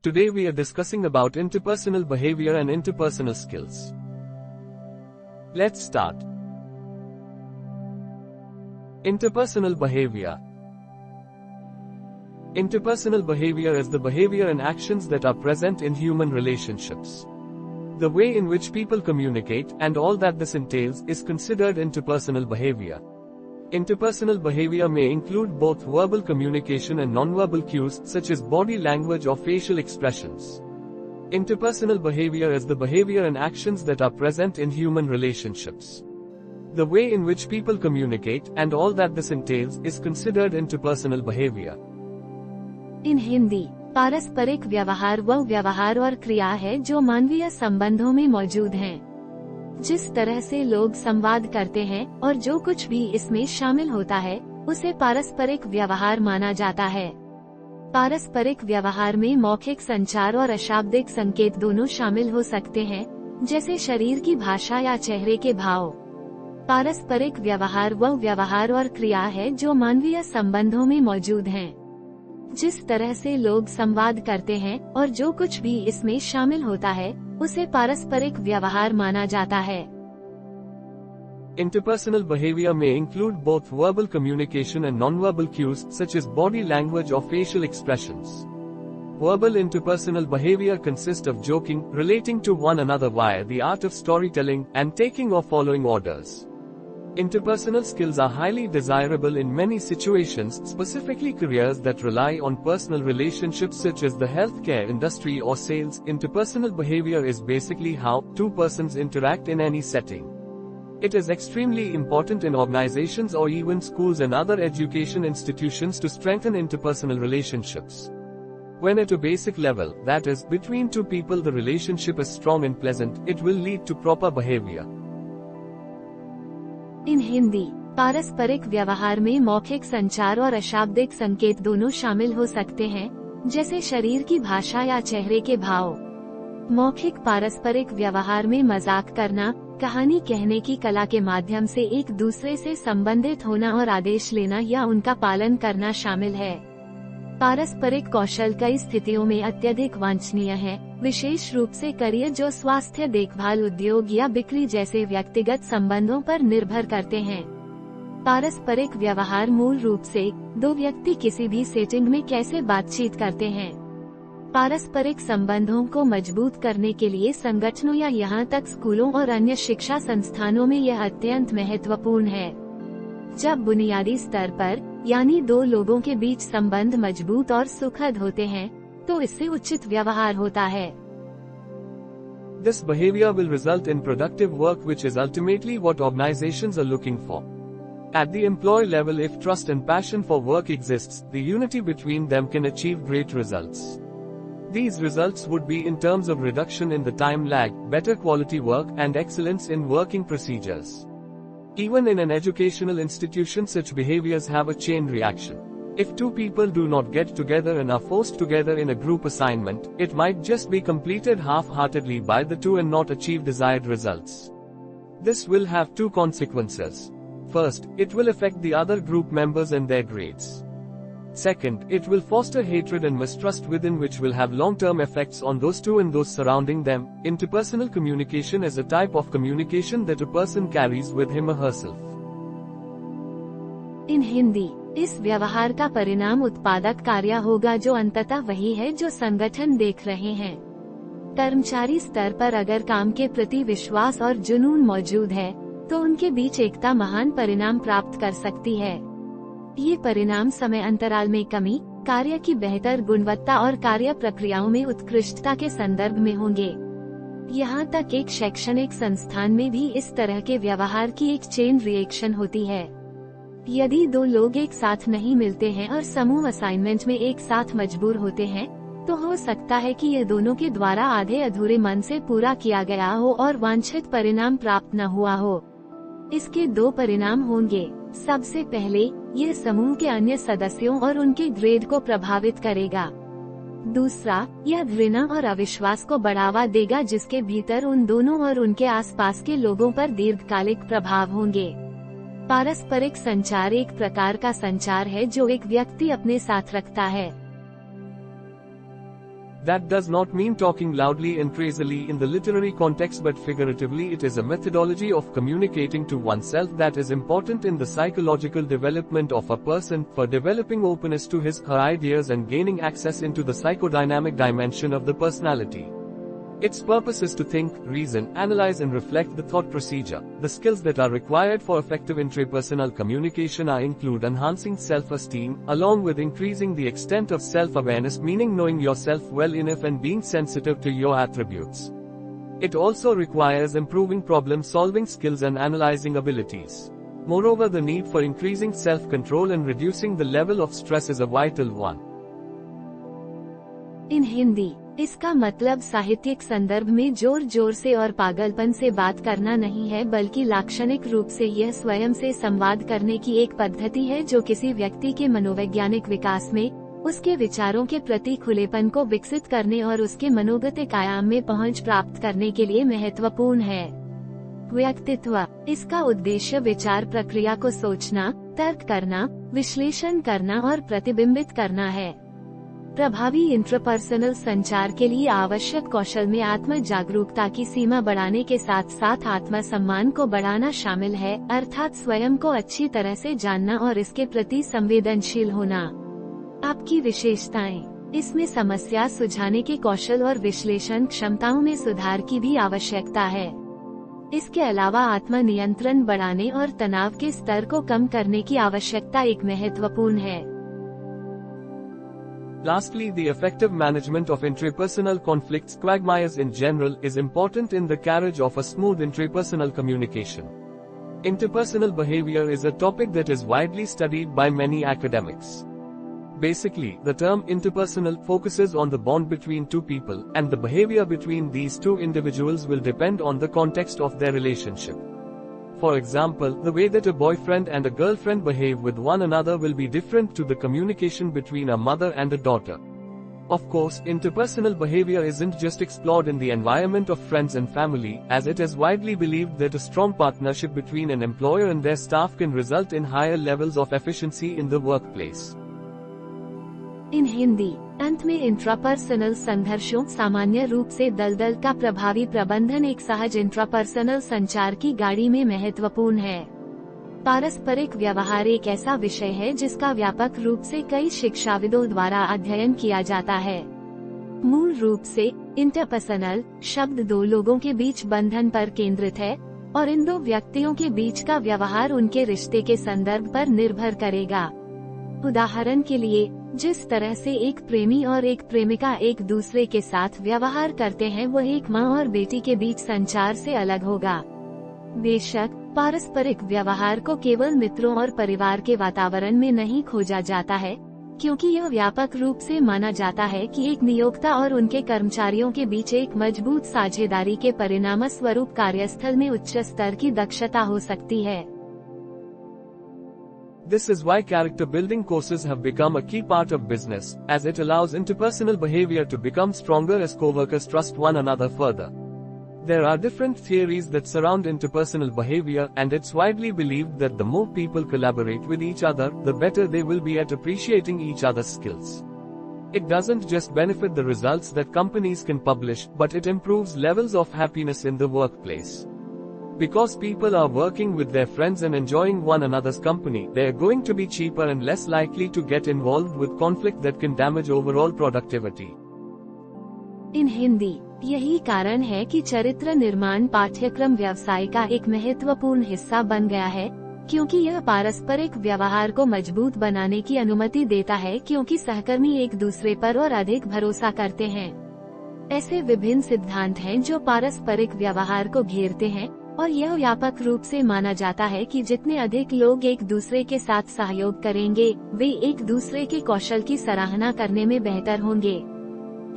Today we are discussing about interpersonal behavior and interpersonal skills. Let's start. Interpersonal behavior. Interpersonal behavior is the behavior and actions that are present in human relationships. The way in which people communicate and all that this entails is considered interpersonal behavior. Interpersonal behavior may include both verbal communication and nonverbal cues such as body language or facial expressions. Interpersonal behavior is the behavior and actions that are present in human relationships. The way in which people communicate and all that this entails is considered interpersonal behavior. In Hindi, पारस्परिक व्यवहार वह व्यवहार और क्रिया है जो मानवीय संबंधों में मौजूद हैं। जिस तरह से लोग संवाद करते हैं और जो कुछ भी इसमें शामिल होता है, उसे पारस्परिक व्यवहार माना जाता है। पारस्परिक व्यवहार में मौखिक संचार और अशाब्दिक संकेत दोनों शामिल हो सकते हैं, जैसे शरीर की भाषा या चेहरे के भाव। पारस्परिक व्यवहार वह व्यवहार और क्रिया है जो मानवीय संबंधों में मौजूद हैं। जिस तरह से लोग संवाद करते हैं और जो कुछ भी इसमें शामिल होता है, उसे पारस्परिक व्यवहार माना जाता है। Interpersonal behavior may include both verbal communication and nonverbal cues such as body language or facial expressions. Verbal interpersonal behavior consists of joking, relating to one another via the art of storytelling, and taking or following orders. Interpersonal skills are highly desirable in many situations, specifically careers that rely on personal relationships such as the healthcare industry or sales. Interpersonal behavior is basically how two persons interact in any setting. It is extremely important in organizations or even schools and other education institutions to strengthen interpersonal relationships. When at a basic level, that is, between two people, the relationship is strong and pleasant, it will lead to proper behavior. इन हिंदी, पारस्परिक व्यवहार में मौखिक संचार और अशाब्दिक संकेत दोनों शामिल हो सकते हैं, जैसे शरीर की भाषा या चेहरे के भाव। मौखिक पारस्परिक व्यवहार में मजाक करना, कहानी कहने की कला के माध्यम से एक दूसरे से संबंधित होना और आदेश लेना या उनका पालन करना शामिल है। पारस्परिक कौशल कई स्थितियों में अत्यधिक वांछनीय है, विशेष रूप से करियर जो स्वास्थ्य देखभाल, उद्योग या बिक्री जैसे व्यक्तिगत संबंधों पर निर्भर करते हैं। पारस्परिक व्यवहार मूल रूप से दो व्यक्ति किसी भी सेटिंग में कैसे बातचीत करते हैं। पारस्परिक संबंधों को मजबूत करने के लिए संगठनों या यहाँ तक स्कूलों और अन्य शिक्षा संस्थानों में यह अत्यंत महत्वपूर्ण है। जब बुनियादी स्तर पर, यानी दो लोगों के बीच संबंध मजबूत और सुखद होते हैं, तो इससे उचित व्यवहार होता है। This behavior will result in productive work, which is ultimately what organizations are looking for. At the employee level, if trust and passion for work exists, the unity between them can achieve great results. These results would be in terms of reduction in the time lag, better quality work, and excellence in working procedures. Even in an educational institution, such behaviors have a chain reaction. If two people do not get together and are forced together in a group assignment, it might just be completed half-heartedly by the two and not achieve desired results. This will have two consequences. First, it will affect the other group members and their grades. Second, it will foster hatred and mistrust within, which will have long-term effects on those two and those surrounding them. Interpersonal communication is a type of communication that a person carries with him or herself. इन हिंदी, इस व्यवहार का परिणाम उत्पादक कार्य होगा जो अंततः वही है जो संगठन देख रहे हैं। कर्मचारी स्तर पर अगर काम के प्रति विश्वास और जुनून मौजूद है, तो उनके बीच एकता महान परिणाम प्राप्त कर सकती है। ये परिणाम समय अंतराल में कमी, कार्य की बेहतर गुणवत्ता और कार्य प्रक्रियाओं में उत्कृष्टता के संदर्भ में होंगे। यहाँ तक एक शैक्षणिक संस्थान में भी इस तरह के व्यवहार की एक चेन रिएक्शन होती है। यदि दो लोग एक साथ नहीं मिलते हैं और समूह असाइनमेंट में एक साथ मजबूर होते हैं, तो हो सकता है कि ये दोनों के द्वारा आधे अधूरे मन से पूरा किया गया हो और वांछित परिणाम प्राप्त न हुआ हो। इसके दो परिणाम होंगे। सबसे पहले, यह समूह के अन्य सदस्यों और उनके ग्रेड को प्रभावित करेगा। दूसरा, यह घृणा और अविश्वास को बढ़ावा देगा, जिसके भीतर उन दोनों और उनके आसपास के लोगों पर दीर्घकालिक प्रभाव होंगे। पारस्परिक संचार एक प्रकार का संचार है जो एक व्यक्ति अपने साथ रखता है। That does not mean talking loudly and crazily in the literary context, but figuratively it is a methodology of communicating to oneself that is important in the psychological development of a person, for developing openness to his/her ideas and gaining access into the psychodynamic dimension of the personality. Its purpose is to think, reason, analyze and reflect the thought procedure. The skills that are required for effective intrapersonal communication include enhancing self-esteem, along with increasing the extent of self-awareness, meaning knowing yourself well enough and being sensitive to your attributes. It also requires improving problem-solving skills and analyzing abilities. Moreover, the need for increasing self-control and reducing the level of stress is a vital one. In Hindi, इसका मतलब साहित्यिक संदर्भ में जोर जोर से और पागलपन से बात करना नहीं है, बल्कि लाक्षणिक रूप से यह स्वयं से संवाद करने की एक पद्धति है जो किसी व्यक्ति के मनोवैज्ञानिक विकास में, उसके विचारों के प्रति खुलेपन को विकसित करने और उसके मनोगतिक आयाम में पहुंच प्राप्त करने के लिए महत्वपूर्ण है। व्यक्तित्व, इसका उद्देश्य विचार प्रक्रिया को सोचना, तर्क करना, विश्लेषण करना और प्रतिबिंबित करना है। प्रभावी इंट्रापर्सनल संचार के लिए आवश्यक कौशल में आत्म जागरूकता की सीमा बढ़ाने के साथ साथ आत्म सम्मान को बढ़ाना शामिल है, अर्थात स्वयं को अच्छी तरह से जानना और इसके प्रति संवेदनशील होना। आपकी विशेषताएं, इसमें समस्या सुलझाने के कौशल और विश्लेषण क्षमताओं में सुधार की भी आवश्यकता है। इसके अलावा आत्म नियंत्रण बढ़ाने और तनाव के स्तर को कम करने की आवश्यकता एक महत्वपूर्ण है। Lastly, the effective management of intrapersonal conflicts, quagmires in general, is important in the carriage of a smooth intrapersonal communication. Interpersonal behavior is a topic that is widely studied by many academics. Basically, the term interpersonal focuses on the bond between two people, and the behavior between these two individuals will depend on the context of their relationship. For example, the way that a boyfriend and a girlfriend behave with one another will be different to the communication between a mother and a daughter. Of course, interpersonal behavior isn't just explored in the environment of friends and family, as it is widely believed that a strong partnership between an employer and their staff can result in higher levels of efficiency in the workplace. In Hindi, अंत में intrapersonal संघर्षों, सामान्य रूप से दलदल का प्रभावी प्रबंधन एक सहज इंट्रापर्सनल संचार की गाड़ी में महत्वपूर्ण है। पारस्परिक व्यवहार एक ऐसा विषय है जिसका व्यापक रूप से कई शिक्षाविदों द्वारा अध्ययन किया जाता है। मूल रूप से इंटरपर्सनल शब्द दो लोगों के बीच बंधन पर केंद्रित है और इन दो व्यक्तियों के बीच का व्यवहार उनके रिश्ते के संदर्भ पर निर्भर करेगा। उदाहरण के लिए, जिस तरह से एक प्रेमी और एक प्रेमिका एक दूसरे के साथ व्यवहार करते हैं वह एक माँ और बेटी के बीच संचार से अलग होगा। बेशक, पारस्परिक व्यवहार को केवल मित्रों और परिवार के वातावरण में नहीं खोजा जाता है, क्योंकि यह व्यापक रूप से माना जाता है कि एक नियोक्ता और उनके कर्मचारियों के बीच एक मजबूत साझेदारी के परिणामस्वरूप कार्यस्थल में उच्च स्तर की दक्षता हो सकती है। This is why character building courses have become a key part of business, as it allows interpersonal behavior to become stronger as co-workers trust one another further. There are different theories that surround interpersonal behavior, and it's widely believed that the more people collaborate with each other, the better they will be at appreciating each other's skills. It doesn't just benefit the results that companies can publish, but it improves levels of happiness in the workplace. Because people are working with their friends and enjoying one another's company, they are going to be cheaper and less likely to get involved with conflict that can damage overall productivity. In Hindi, यही कारण है कि चरित्र निर्माण पाठ्यक्रम व्यवसाय का एक महत्वपूर्ण हिस्सा बन गया है, क्योंकि यह पारस्परिक व्यवहार को मजबूत बनाने की अनुमति देता है, क्योंकि सहकर्मी एक दूसरे पर और अधिक भरोसा करते हैं। ऐसे विभिन्न सिद्धांत हैं जो पारस्परिक व्यवहार को घेरते हैं, और यह व्यापक रूप से माना जाता है कि जितने अधिक लोग एक दूसरे के साथ सहयोग करेंगे, वे एक दूसरे के कौशल की सराहना करने में बेहतर होंगे।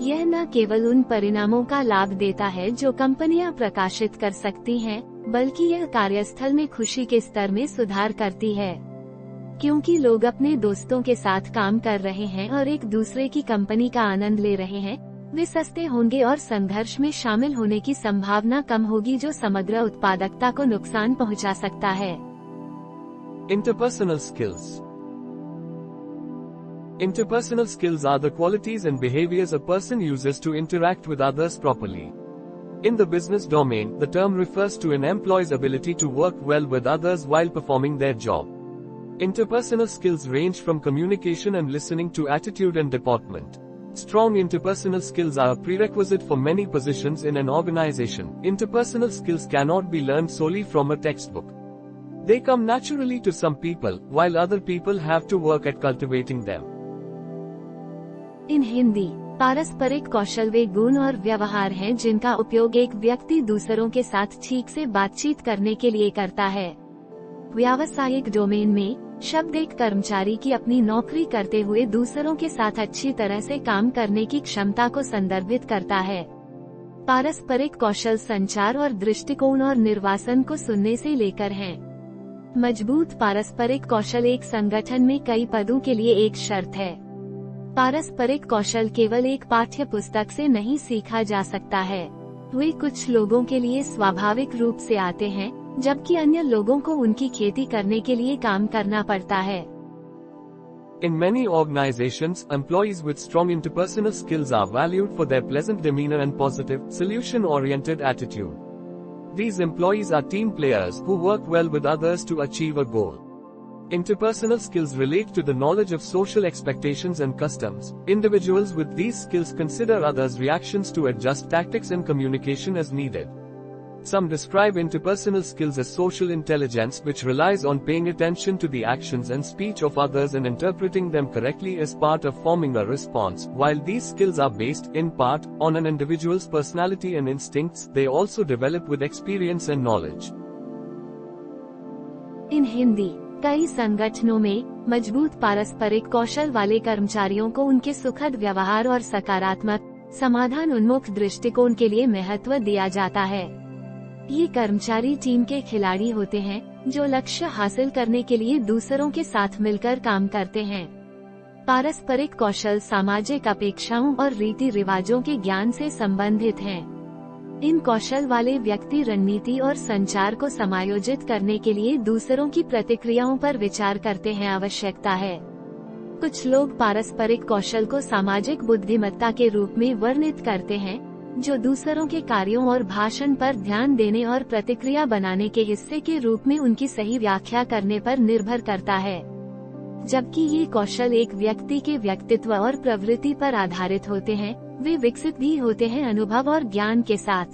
यह न केवल उन परिणामों का लाभ देता है जो कंपनियां प्रकाशित कर सकती हैं, बल्कि यह कार्यस्थल में खुशी के स्तर में सुधार करती है। क्योंकि लोग अपने दोस्तों के साथ काम कर रहे हैं और एक दूसरे की कंपनी का आनंद ले रहे हैं, वे सस्ते होंगे और संघर्ष में शामिल होने की संभावना कम होगी, जो समग्र उत्पादकता को नुकसान पहुंचा सकता है। Interpersonal skills. Interpersonal skills are the qualities and behaviors a person uses to interact with others properly. In the business domain, the term refers to an employee's ability to work well with others while performing their job. Interpersonal skills range from communication and listening to attitude and deportment. Strong interpersonal skills are a prerequisite for many positions in an organization. Interpersonal skills cannot be learned solely from a textbook. They come naturally to some people, while other people have to work at cultivating them. In Hindi, पारस्परिक कौशल वे गुण और व्यवहार हैं जिनका उपयोग एक व्यक्ति दूसरों के साथ ठीक से बातचीत करने के लिए करता है। व्यावसायिक डोमेन में शब्द एक कर्मचारी की अपनी नौकरी करते हुए दूसरों के साथ अच्छी तरह से काम करने की क्षमता को संदर्भित करता है। पारस्परिक कौशल संचार और दृष्टिकोण और निर्वासन को सुनने से लेकर हैं। मजबूत पारस्परिक कौशल एक संगठन में कई पदों के लिए एक शर्त है। पारस्परिक कौशल केवल एक पाठ्य पुस्तक से नहीं सीखा जा सकता है। वे कुछ लोगों के लिए स्वाभाविक रूप से आते हैं, जबकि अन्य लोगों को उनकी खेती करने के लिए काम करना पड़ता है। In many organizations, employees with strong interpersonal skills are valued for their pleasant demeanor and positive, solution-oriented attitude. These employees are team players who work well with others to achieve a goal. Interpersonal skills relate to the knowledge of social expectations and customs. Individuals with these skills consider others' reactions to adjust tactics and communication as needed. Some describe interpersonal skills as social intelligence, which relies on paying attention to the actions and speech of others and interpreting them correctly as part of forming a response. While these skills are based, in part, on an individual's personality and instincts, they also develop with experience and knowledge. In Hindi, कई संगठनों में मजबूत पारस्परिक कौशल वाले कर्मचारियों को उनके सुखद व्यवहार और सकारात्मक, समाधान उन्मुख दृष्टिकोण के लिए महत्व दिया जाता है। ये कर्मचारी टीम के खिलाड़ी होते हैं, जो लक्ष्य हासिल करने के लिए दूसरों के साथ मिलकर काम करते हैं। पारस्परिक कौशल सामाजिक अपेक्षाओं और रीति रिवाजों के ज्ञान से संबंधित हैं। इन कौशल वाले व्यक्ति रणनीति और संचार को समायोजित करने के लिए दूसरों की प्रतिक्रियाओं पर विचार करते हैं। आवश्यकता है। कुछ लोग पारस्परिक कौशल को सामाजिक बुद्धिमत्ता के रूप में वर्णित करते हैं, जो दूसरों के कार्यों और भाषण पर ध्यान देने और प्रतिक्रिया बनाने के हिस्से के रूप में उनकी सही व्याख्या करने पर निर्भर करता है। जबकि ये कौशल एक व्यक्ति के व्यक्तित्व और प्रवृत्ति पर आधारित होते हैं, वे विकसित भी होते हैं अनुभव और ज्ञान के साथ।